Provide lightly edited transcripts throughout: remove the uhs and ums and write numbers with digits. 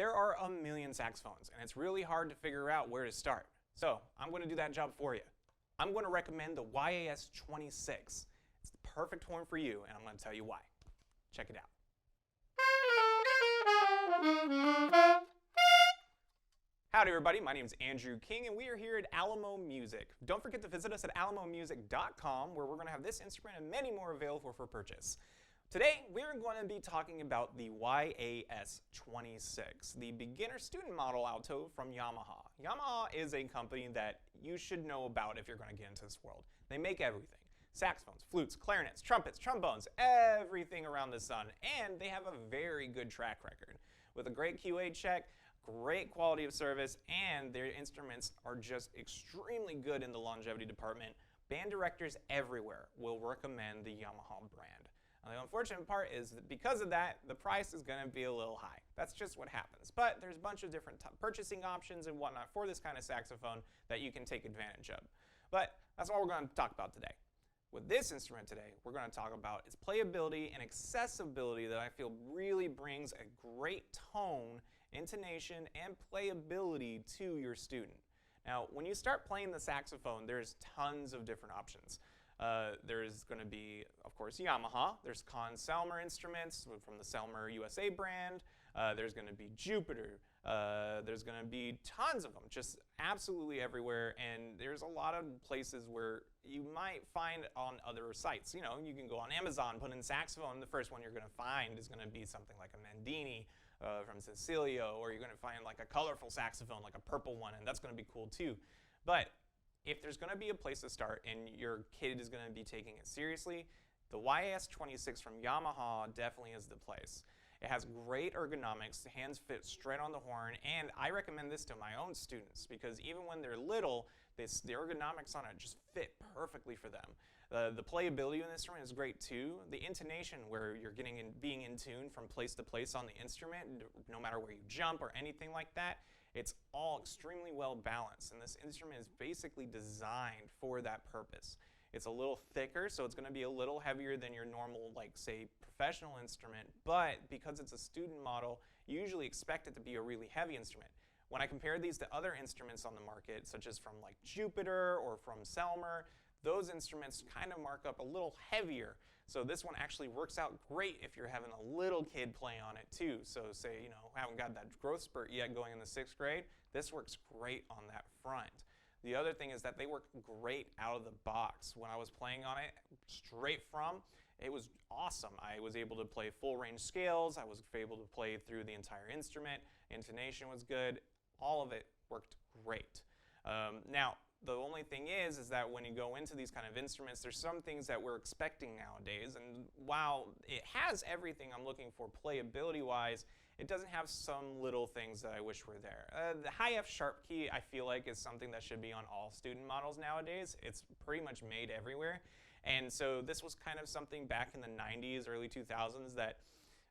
There are a million saxophones, and it's really hard to figure out where to start. So I'm going to do that job for you. I'm going to recommend the YAS 26. It's the perfect horn for you, and I'm going to tell you why. Check it out. Howdy everybody, my name is Andrew King and we are here at Alamo Music. Don't forget to visit us at alamomusic.com where we're going to have this instrument and many more available for purchase. Today we're going to be talking about the YAS 26, the beginner student model alto from Yamaha. Yamaha is a company that you should know about if you're going to get into this world. They make everything. Saxophones, flutes, clarinets, trumpets, trombones, everything around the sun, and they have a very good track record. With a great QA check, great quality of service, and their instruments are just extremely good in the longevity department. Band directors everywhere will recommend the Yamaha brand. Now, the unfortunate part is that because of that, the price is going to be a little high. That's just what happens. But there's a bunch of different purchasing options and whatnot for this kind of saxophone that you can take advantage of. But that's all we're going to talk about today. With this instrument today, we're going to talk about its playability and accessibility that I feel really brings a great tone, intonation, and playability to your student. Now, when you start playing the saxophone, there's tons of different options. There's going to be, of course, Yamaha. There's Selmer instruments from the Selmer USA brand. There's going to be Jupiter. There's going to be tons of them, just absolutely everywhere. And there's a lot of places where you might find on other sites. You know, you can go on Amazon, put in saxophone. The first one you're going to find is going to be something like a Mandini from Cecilio, or you're going to find like a colorful saxophone, like a purple one, and that's going to be cool too. But if there's going to be a place to start and your kid is going to be taking it seriously, the YAS 26 from Yamaha definitely is the place. It has great ergonomics, the hands fit straight on the horn, and I recommend this to my own students because even when they're little, the ergonomics on it just fit perfectly for them. The playability of the instrument is great too. The intonation, where you're being in tune from place to place on the instrument, no matter where you jump or anything like that, it's all extremely well balanced, and this instrument is basically designed for that purpose. It's a little thicker, so it's going to be a little heavier than your normal, like, say, professional instrument, but because it's a student model, you usually expect it to be a really heavy instrument. When I compare these to other instruments on the market, such as from like Jupiter or from Selmer, those instruments kind of mark up a little heavier. So this one actually works out great if you're having a little kid play on it too. So say, you know, haven't got that growth spurt yet going in the 6th grade, this works great on that front. The other thing is that they work great out of the box. When I was playing on it straight from, it was awesome. I was able to play full range scales. I was able to play through the entire instrument. Intonation was good. All of it worked great. Now, the only thing is that when you go into these kind of instruments, there's some things that we're expecting nowadays. And while it has everything I'm looking for playability-wise, it doesn't have some little things that I wish were there. The high F sharp key, I feel like, is something that should be on all student models nowadays. It's pretty much made everywhere. And so this was kind of something back in the 90s, early 2000s that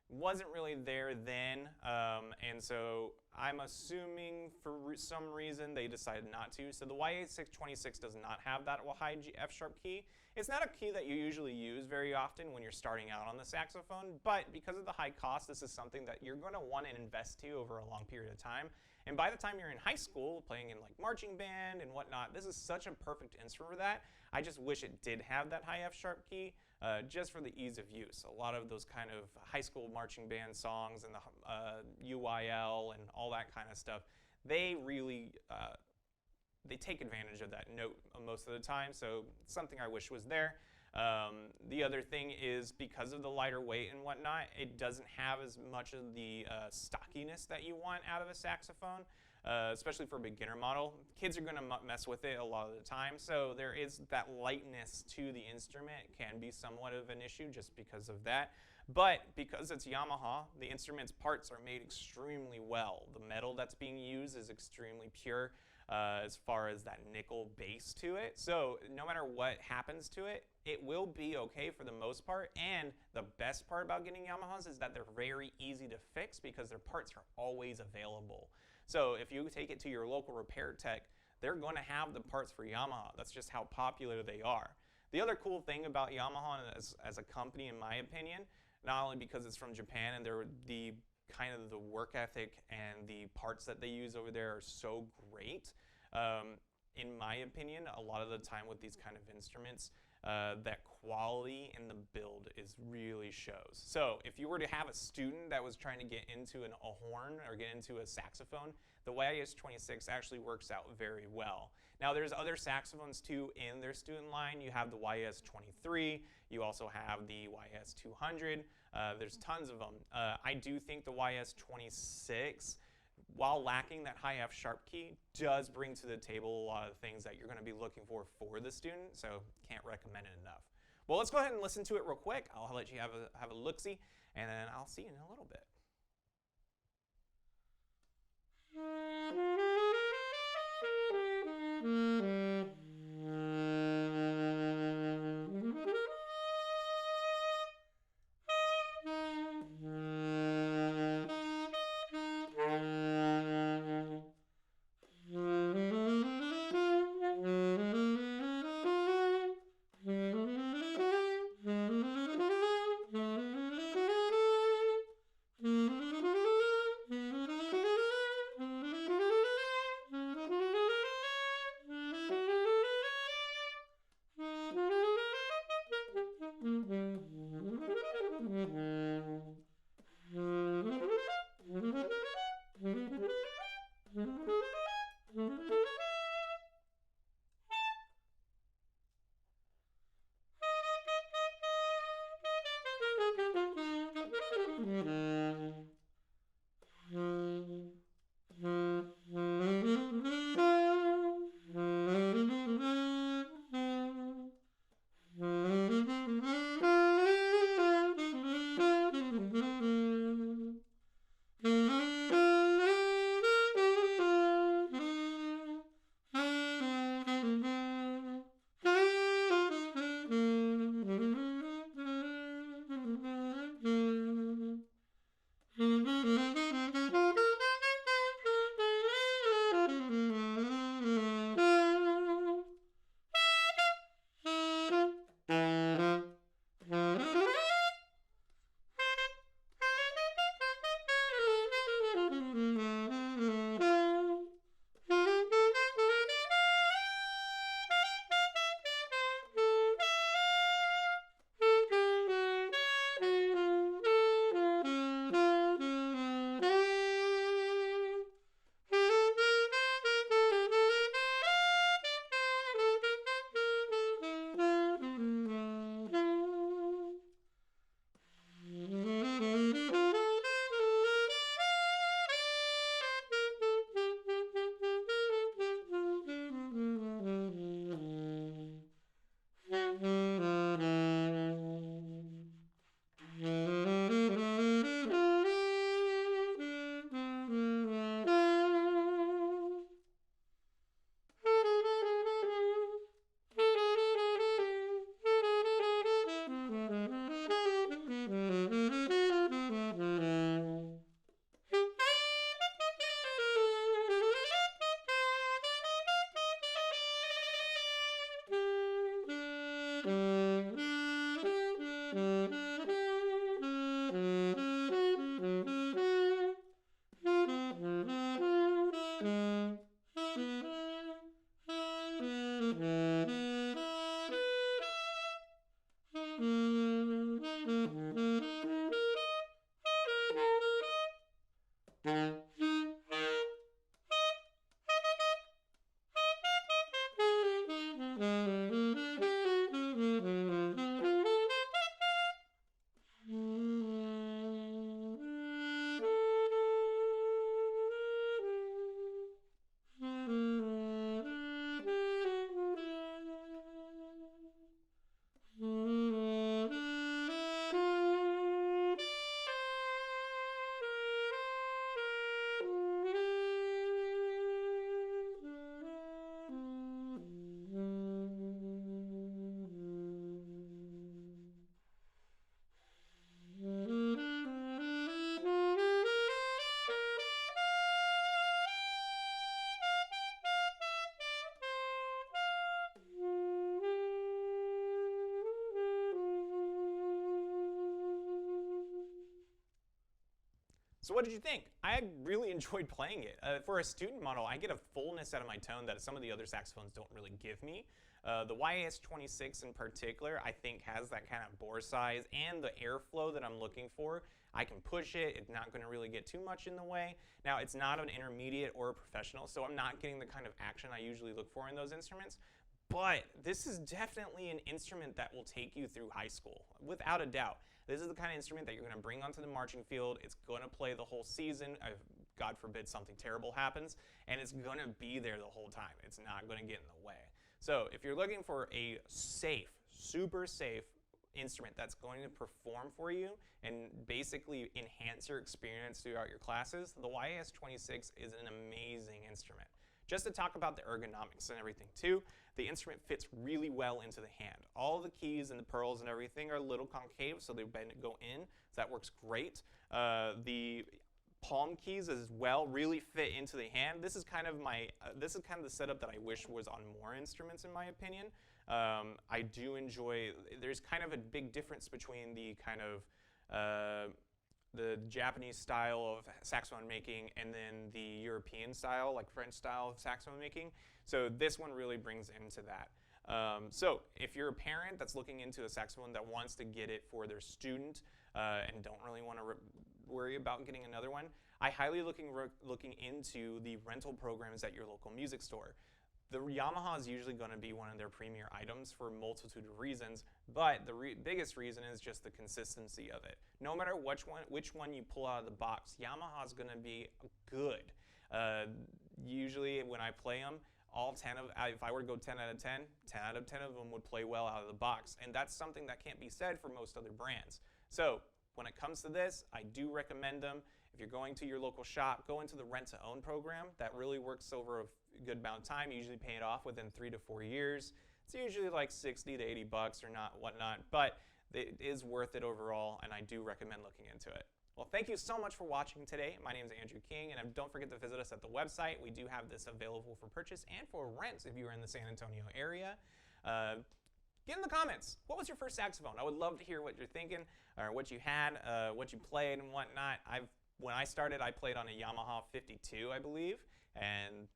wasn't really there then, and so I'm assuming for some reason they decided not to. So the YAS 26 does not have that high F sharp key. It's not a key that you usually use very often when you're starting out on the saxophone, but because of the high cost, this is something that you're going to want to invest to over a long period of time. And by the time you're in high school, playing in like marching band and whatnot, this is such a perfect instrument for that. I just wish it did have that high F sharp key. Just for the ease of use. A lot of those kind of high school marching band songs and the UYL and all that kind of stuff, they really they take advantage of that note most of the time, so it's something I wish was there. The other thing is because of the lighter weight and whatnot, it doesn't have as much of the stockiness that you want out of a saxophone. Especially for a beginner model. Kids are going to mess with it a lot of the time, so there is that lightness to the instrument. It can be somewhat of an issue just because of that. But because it's Yamaha, the instrument's parts are made extremely well. The metal that's being used is extremely pure as far as that nickel base to it. So no matter what happens to it, it will be okay for the most part. And the best part about getting Yamahas is that they're very easy to fix because their parts are always available. So if you take it to your local repair tech, they're going to have the parts for Yamaha. That's just how popular they are. The other cool thing about Yamaha as a company, in my opinion, not only because it's from Japan and they're the kind of the work ethic and the parts that they use over there are so great. In my opinion, a lot of the time with these kind of instruments, that quality in the build really shows. So if you were to have a student that was trying to get into a horn or get into a saxophone, the YAS 26 actually works out very well. Now there's other saxophones too in their student line. You have the YAS 23, you also have the YAS 200, there's tons of them. I do think the YAS 26, while lacking that high F sharp key, does bring to the table a lot of things that you're going to be looking for the student, so can't recommend it enough. Well, let's go ahead and listen to it real quick. I'll let you have a look-see, and then I'll see you in a little bit. So what did you think? I really enjoyed playing it. For a student model, I get a fullness out of my tone that some of the other saxophones don't really give me. The YAS 26 in particular, I think has that kind of bore size and the airflow that I'm looking for. I can push it, it's not going to really get too much in the way. Now, it's not an intermediate or a professional, so I'm not getting the kind of action I usually look for in those instruments. But this is definitely an instrument that will take you through high school, without a doubt. This is the kind of instrument that you're going to bring onto the marching field. It's going to play the whole season. God forbid something terrible happens, and it's going to be there the whole time. It's not going to get in the way. So if you're looking for a safe, super safe instrument that's going to perform for you and basically enhance your experience throughout your classes, the YAS 26 is an amazing instrument. Just to talk about the ergonomics and everything too, the instrument fits really well into the hand. All the keys and the pearls and everything are a little concave, so they go in, so that works great. The palm keys as well really fit into the hand. This is kind of the setup that I wish was on more instruments, in my opinion. I do enjoy, there's kind of a big difference between the kind of the Japanese style of saxophone making and then the European style, like French style of saxophone making. So this one really brings into that. So if you're a parent that's looking into a saxophone that wants to get it for their student and don't really want to worry about getting another one, I highly looking into the rental programs at your local music store. The Yamaha is usually going to be one of their premier items for a multitude of reasons, but the biggest reason is just the consistency of it. No matter which one you pull out of the box, Yamaha is going to be good. Usually when I play them, all 10 of, if I were to go 10 out of 10, 10 out of 10 of them would play well out of the box, and that's something that can't be said for most other brands. So when it comes to this, I do recommend them. If you're going to your local shop, go into the rent-to-own program. That really works over a good amount of time. You usually pay it off within 3 to 4 years. It's usually like 60 to 80 bucks or not, whatnot, but it is worth it overall, and I do recommend looking into it. Well, thank you so much for watching today. My name is Andrew King, and don't forget to visit us at the website. We do have this available for purchase and for rent if you are in the San Antonio area. Get in the comments. What was your first saxophone? I would love to hear what you're thinking, or what you had, what you played and whatnot. When I started, I played on a Yamaha 52, I believe, and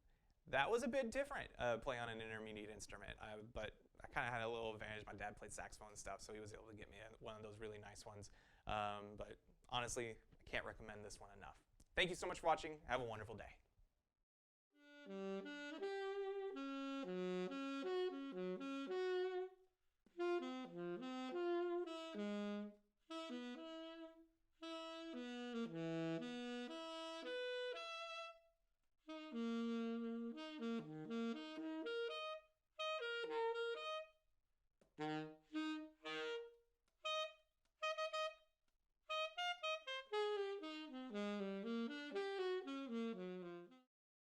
that was a bit different, playing on an intermediate instrument. But I kind of had a little advantage. My dad played saxophone and stuff, so he was able to get me one of those really nice ones. But honestly, I can't recommend this one enough. Thank you so much for watching. Have a wonderful day.